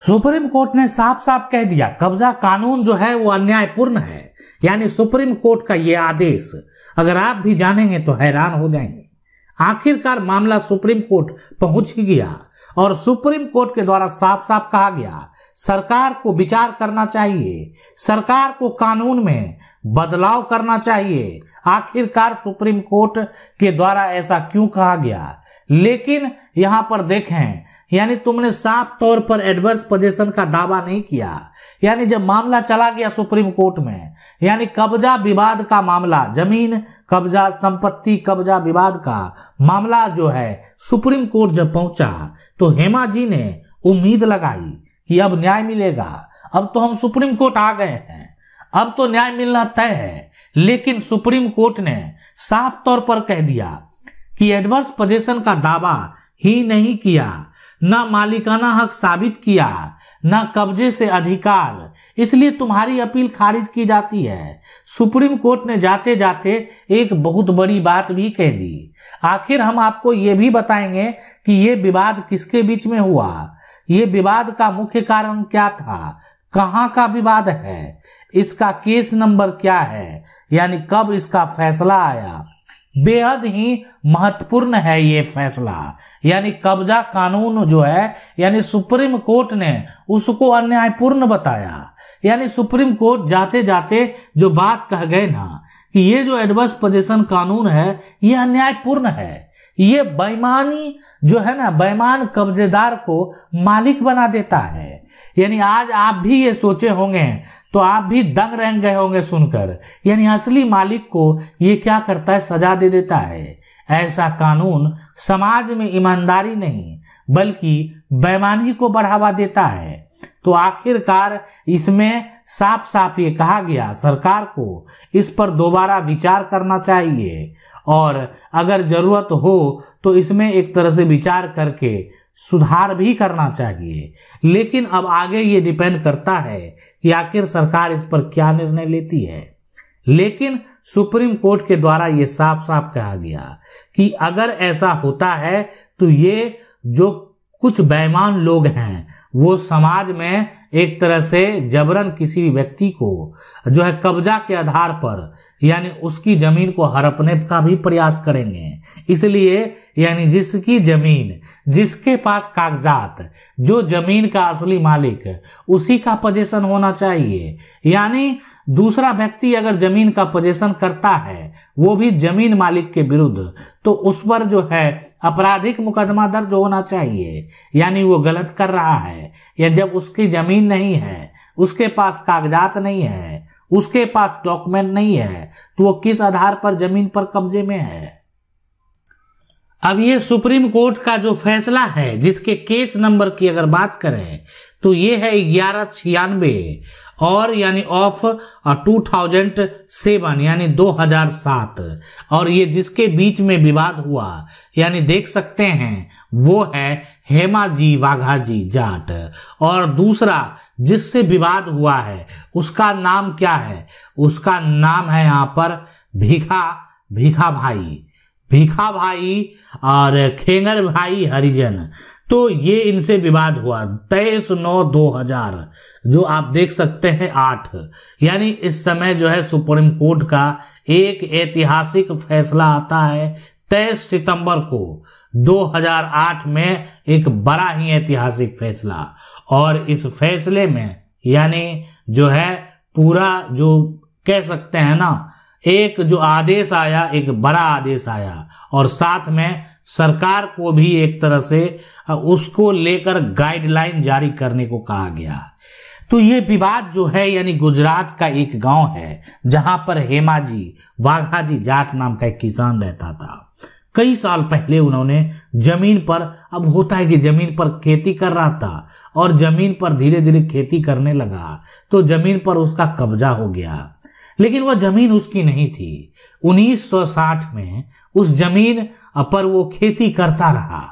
Supreme court ने साफ साफ कह दिया कब्जा कानून जो है वो अन्यायपूर्ण है। यानी सुप्रीम कोर्ट का ये आदेश अगर आप भी जानेंगे तो हैरान हो जाएंगे। आखिरकार मामला सुप्रीम कोर्ट पहुंच ही गया और सुप्रीम कोर्ट के द्वारा साफ साफ कहा गया सरकार को विचार करना चाहिए, सरकार को कानून में बदलाव करना चाहिए। आखिरकार सुप्रीम कोर्ट के द्वारा ऐसा क्यों कहा गया? लेकिन यहां पर देखें, यानी तुमने साफ तौर पर एडवर्स पोजीशन का दावा नहीं किया। यानी जब मामला चला गया सुप्रीम कोर्ट में, यानी कब्जा विवाद का मामला, जमीन कब्जा, संपत्ति कब्जा विवाद का मामला जो है सुप्रीम कोर्ट जब पहुंचा तो हेमा जी ने उम्मीद लगाई कि अब न्याय मिलेगा, अब तो हम सुप्रीम कोर्ट आ गए हैं, अब तो न्याय मिलना तय है। लेकिन सुप्रीम कोर्ट ने साफ तौर पर कह दिया कि एडवर्स पोजीशन का दावा ही नहीं किया, ना मालिकाना हक साबित किया, ना कब्जे से अधिकार, इसलिए तुम्हारी अपील खारिज की जाती है। सुप्रीम कोर्ट ने जाते जाते एक बहुत बड़ी बात भी कह दी। आखिर हम आपको ये भी बताएंगे कि ये विवाद किसके बीच में हुआ, ये विवाद का मुख्य कारण क्या था, कहाँ का विवाद है, इसका केस नंबर क्या है, यानी कब इसका फैसला आया। बेहद ही महत्वपूर्ण है ये फैसला। यानी कब्जा कानून जो है, यानी सुप्रीम कोर्ट ने उसको अन्यायपूर्ण बताया। यानी सुप्रीम कोर्ट जाते जाते जो बात कह गए ना कि ये जो एडवर्स पोजीशन कानून है ये अन्यायपूर्ण है, ये बेईमानी जो है ना, बेईमान कब्जेदार को मालिक बना देता है। यानी आज आप भी ये सोचे होंगे तो आप भी दंग रह गए होंगे सुनकर। यानी असली मालिक को ये क्या करता है, सजा दे देता है। ऐसा कानून समाज में ईमानदारी नहीं बल्कि बेईमानी को बढ़ावा देता है। तो आखिरकार इसमें साफ साफ ये कहा गया सरकार को इस पर दोबारा विचार करना चाहिए और अगर जरूरत हो तो इसमें एक तरह से विचार करके सुधार भी करना चाहिए। लेकिन अब आगे ये डिपेंड करता है कि आखिर सरकार इस पर क्या निर्णय लेती है। लेकिन सुप्रीम कोर्ट के द्वारा ये साफ साफ कहा गया कि अगर ऐसा होता है तो ये जो कुछ बेईमान लोग हैं वो समाज में एक तरह से जबरन किसी भी व्यक्ति को जो है कब्जा के आधार पर यानी उसकी जमीन को हड़पने का भी प्रयास करेंगे। इसलिए यानी जिसकी जमीन, जिसके पास कागजात, जो जमीन का असली मालिक उसी का पोजीशन होना चाहिए। यानी दूसरा व्यक्ति अगर जमीन का पोजीशन करता है वो भी जमीन मालिक के विरुद्ध, तो उस पर जो है आपराधिक मुकदमा दर्ज होना चाहिए। यानी वो गलत कर रहा है, या जब उसकी जमीन नहीं है, उसके पास कागजात नहीं है, उसके पास डॉक्यूमेंट नहीं है, तो वो किस आधार पर जमीन पर कब्जे में है। अब ये सुप्रीम कोर्ट का जो फैसला है, जिसके केस नंबर की अगर बात करें तो ये है 1196 और यानी ऑफ 2007 यानी 2007। और ये जिसके बीच में विवाद हुआ यानी देख सकते हैं वो है हेमा जी वाघा जी जाट। और दूसरा जिससे विवाद हुआ है उसका नाम क्या है, उसका नाम है यहाँ पर भीखा भाई और खेंगर भाई हरिजन। तो ये इनसे विवाद हुआ 23/9/2000 जो आप देख सकते हैं 8। यानी इस समय जो है सुप्रीम कोर्ट का एक ऐतिहासिक फैसला आता है 23 सितंबर को 2008 में, एक बड़ा ही ऐतिहासिक फैसला। और इस फैसले में यानी जो है पूरा जो कह सकते हैं ना, एक जो आदेश आया, एक बड़ा आदेश आया और साथ में सरकार को भी एक तरह से उसको लेकर गाइडलाइन जारी करने को कहा गया। तो ये विवाद जो है यानी गुजरात का एक गांव है जहां पर हेमा जी वाघा जी जाट नाम का एक किसान रहता था। कई साल पहले उन्होंने जमीन पर, अब होता है कि जमीन पर खेती कर रहा था और जमीन पर धीरे धीरे खेती करने लगा तो जमीन पर उसका कब्जा हो गया। लेकिन वह जमीन उसकी नहीं थी। 1960 में उस जमीन पर वो खेती करता रहा।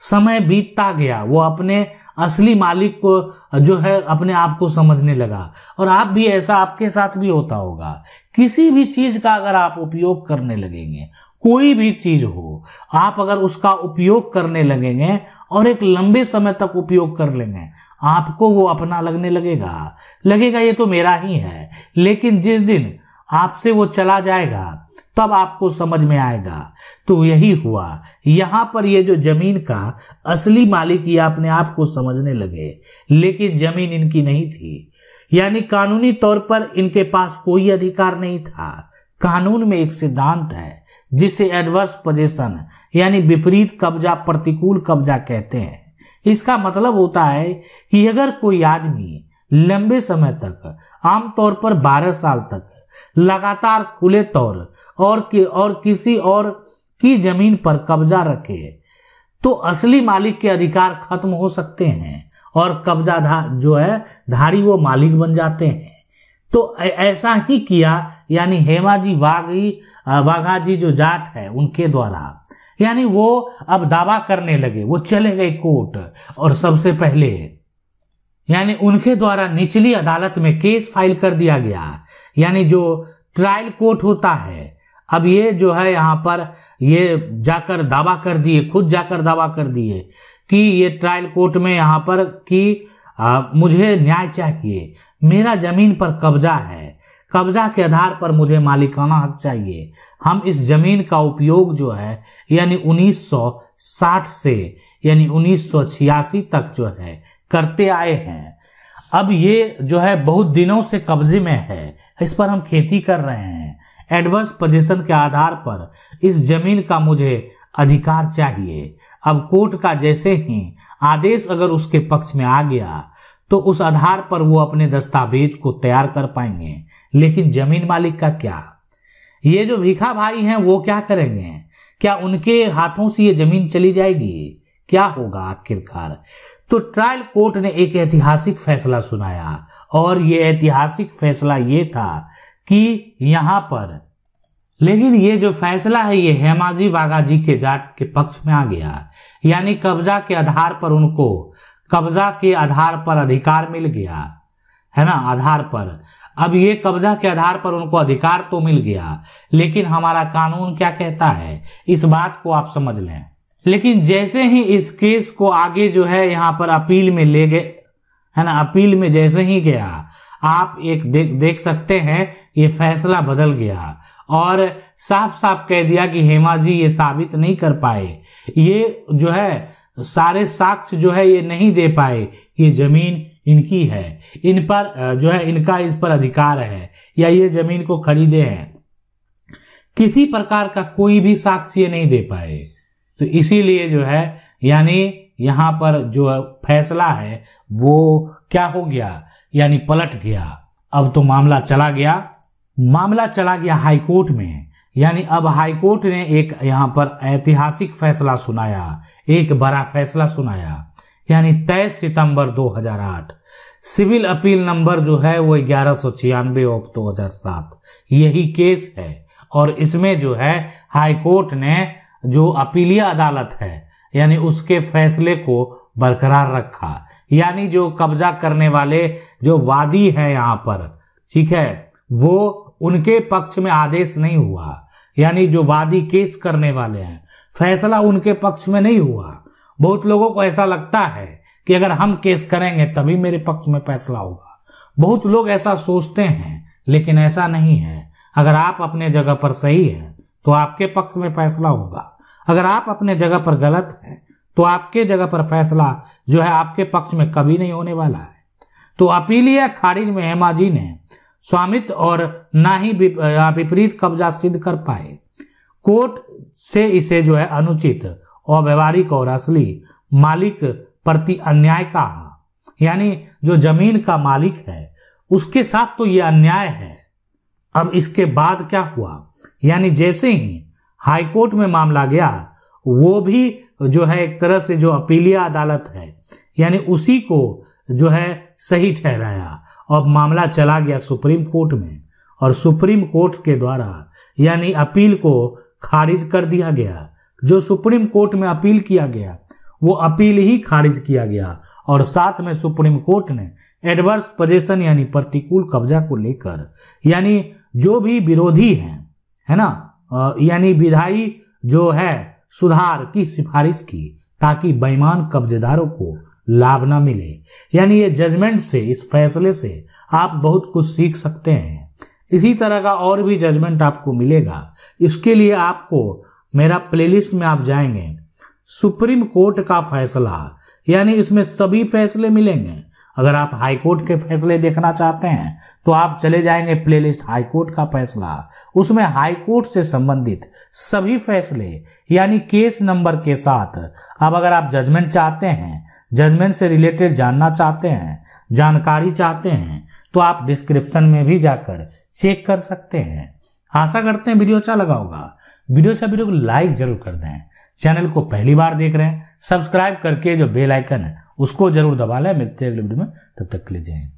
समय बीतता गया, वो अपने असली मालिक को जो है अपने आप को समझने लगा। और आप भी ऐसा आपके साथ भी होता होगा, किसी भी चीज का अगर आप उपयोग करने लगेंगे, कोई भी चीज हो, आप अगर उसका उपयोग करने लगेंगे और एक लंबे समय तक उपयोग कर लेंगे, आपको वो अपना लगने लगेगा ये तो मेरा ही है। लेकिन जिस दिन आपसे वो चला जाएगा तब आपको समझ में आएगा। तो यही हुआ यहाँ पर, ये जो जमीन का असली मालिक ये अपने आप को समझने लगे, लेकिन जमीन इनकी नहीं थी। यानी कानूनी तौर पर इनके पास कोई अधिकार नहीं था। कानून में एक सिद्धांत है जिसे एडवर्स पोजेशन यानी विपरीत कब्जा, प्रतिकूल कब्जा कहते हैं। इसका मतलब होता है कि अगर कोई आदमी लंबे समय तक, आमतौर पर 12 साल तक लगातार खुले तौर और किसी और की जमीन पर कब्जा रखे तो असली मालिक के अधिकार खत्म हो सकते हैं और कब्जाधार जो है धारी वो मालिक बन जाते हैं। तो ऐसा ही किया, यानी हेमाजी वाघाजी जो जाट है उनके द्वारा। यानी वो अब दावा करने लगे, वो चले गए कोर्ट और सबसे पहले यानी उनके द्वारा निचली अदालत में केस फाइल कर दिया गया। यानी जो ट्रायल कोर्ट होता है, अब ये जो है यहाँ पर ये जाकर दावा कर दिए, खुद जाकर दावा कर दिए कि ये ट्रायल कोर्ट में यहाँ पर कि मुझे न्याय चाहिए, मेरा जमीन पर कब्जा है, कब्जा के आधार पर मुझे मालिकाना हक चाहिए। हम इस जमीन का उपयोग जो है यानी 1960 से यानी 1986 तक जो है करते आए हैं। अब ये जो है बहुत दिनों से कब्जे में है, इस पर हम खेती कर रहे हैं। एडवर्स पोजीशन के आधार पर इस जमीन का मुझे अधिकार चाहिए। अब कोर्ट का जैसे ही आदेश अगर उसके पक्ष में आ गया तो उस आधार पर वो अपने दस्तावेज को तैयार कर पाएंगे। लेकिन जमीन मालिक का क्या? ये जो भिखा भाई हैं वो क्या करेंगे? क्या उनके हाथों से ये जमीन चली जाएगी? क्या होगा आखिरकार? तो ट्रायल कोर्ट ने एक ऐतिहासिक फैसला सुनाया और ये ऐतिहासिक फैसला ये था कि यहाँ पर, लेकिन ये जो फैसला है ये हेमाजी वाघाजी के जाट के पक्ष में आ गया। यानी कब्जा के आधार पर उनको कब्जा के आधार पर अधिकार मिल गया है ना, आधार पर। अब ये कब्जा के आधार पर उनको अधिकार तो मिल गया, लेकिन हमारा कानून क्या कहता है इस बात को आप समझ लें। लेकिन जैसे ही इस केस को आगे जो है यहाँ पर अपील में ले गए है ना, अपील में जैसे ही गया आप एक देख सकते हैं ये फैसला बदल गया और साफ साफ कह दिया कि हेमाजी ये साबित नहीं कर पाए, ये जो है सारे साक्ष्य जो है ये नहीं दे पाए, ये जमीन इनकी है, इन पर जो है इनका इस पर अधिकार है या ये जमीन को खरीदे हैं। किसी प्रकार का कोई भी साक्ष्य ये नहीं दे पाए। तो इसीलिए जो है यानी यहाँ पर जो फैसला है वो क्या हो गया, यानी पलट गया। अब तो मामला चला गया हाई कोर्ट में। यानी अब हाई कोर्ट ने एक यहाँ पर ऐतिहासिक फैसला सुनाया, एक बड़ा फैसला सुनाया। यानी 23 सितंबर 2008 सिविल अपील नंबर जो है वो 1196 ऑफ 2007 यही केस है। और इसमें जो है हाई कोर्ट ने जो अपीलीय अदालत है यानी उसके फैसले को बरकरार रखा। यानी जो कब्जा करने वाले जो वादी हैं यहाँ पर, ठीक है, वो उनके पक्ष में आदेश नहीं हुआ। यानी जो वादी केस करने वाले हैं फैसला उनके पक्ष में नहीं हुआ। बहुत लोगों को ऐसा लगता है कि अगर हम केस करेंगे तभी मेरे पक्ष में फैसला होगा। बहुत लोग ऐसा सोचते हैं, लेकिन ऐसा नहीं है। अगर आप अपने जगह पर सही हैं तो आपके पक्ष में फैसला होगा। अगर आप अपने जगह पर गलत हैं तो आपके जगह पर फैसला जो है आपके पक्ष में कभी नहीं होने वाला है। तो अपीलीय खारिज में हेमाजी ने स्वामित्व और ना ही विपरीत कब्जा सिद्ध कर पाए। कोर्ट से इसे जो है अनुचित, अव्यवहारिक और असली मालिक प्रति अन्याय कहा। यानी जो जमीन का मालिक है उसके साथ तो ये अन्याय है। अब इसके बाद क्या हुआ, यानी जैसे ही हाई कोर्ट में मामला गया वो भी जो है एक तरह से जो अपीलीय अदालत है यानी उसी को जो है सही ठहराया। और मामला चला गया सुप्रीम कोर्ट में और सुप्रीम कोर्ट के द्वारा यानी अपील को खारिज कर दिया गया। जो सुप्रीम कोर्ट में अपील किया गया वो अपील ही खारिज किया गया। और साथ में सुप्रीम कोर्ट ने एडवर्स पोजीशन यानी प्रतिकूल कब्जा को लेकर यानी जो भी विरोधी हैं है ना, यानी विधायी जो है सुधार की सिफारिश की ताकि बेईमान कब्जेदारों को लाभ ना मिले। यानी ये जजमेंट से, इस फैसले से आप बहुत कुछ सीख सकते हैं। इसी तरह का और भी जजमेंट आपको मिलेगा। इसके लिए आपको मेरा प्लेलिस्ट में आप जाएंगे, सुप्रीम कोर्ट का फैसला, यानी इसमें सभी फैसले मिलेंगे। अगर आप हाई कोर्ट के फैसले देखना चाहते हैं तो आप चले जाएंगे प्लेलिस्ट हाई कोर्ट का फैसला। उसमें हाई कोर्ट से संबंधित सभी फैसले यानी केस नंबर के साथ। अब अगर आप जजमेंट चाहते हैं, जजमेंट से रिलेटेड जानना चाहते हैं, जानकारी चाहते हैं, तो आप डिस्क्रिप्शन में भी जाकर चेक कर सकते हैं। आशा करते हैं वीडियो अच्छा लगा होगा। वीडियो को लाइक जरूर कर दें। चैनल को पहली बार देख रहे हैं, सब्सक्राइब करके जो बेल आइकन है उसको जरूर दबा लें। मिलते हैं अगले वीडियो में, तब तक के लिए जय हिंद।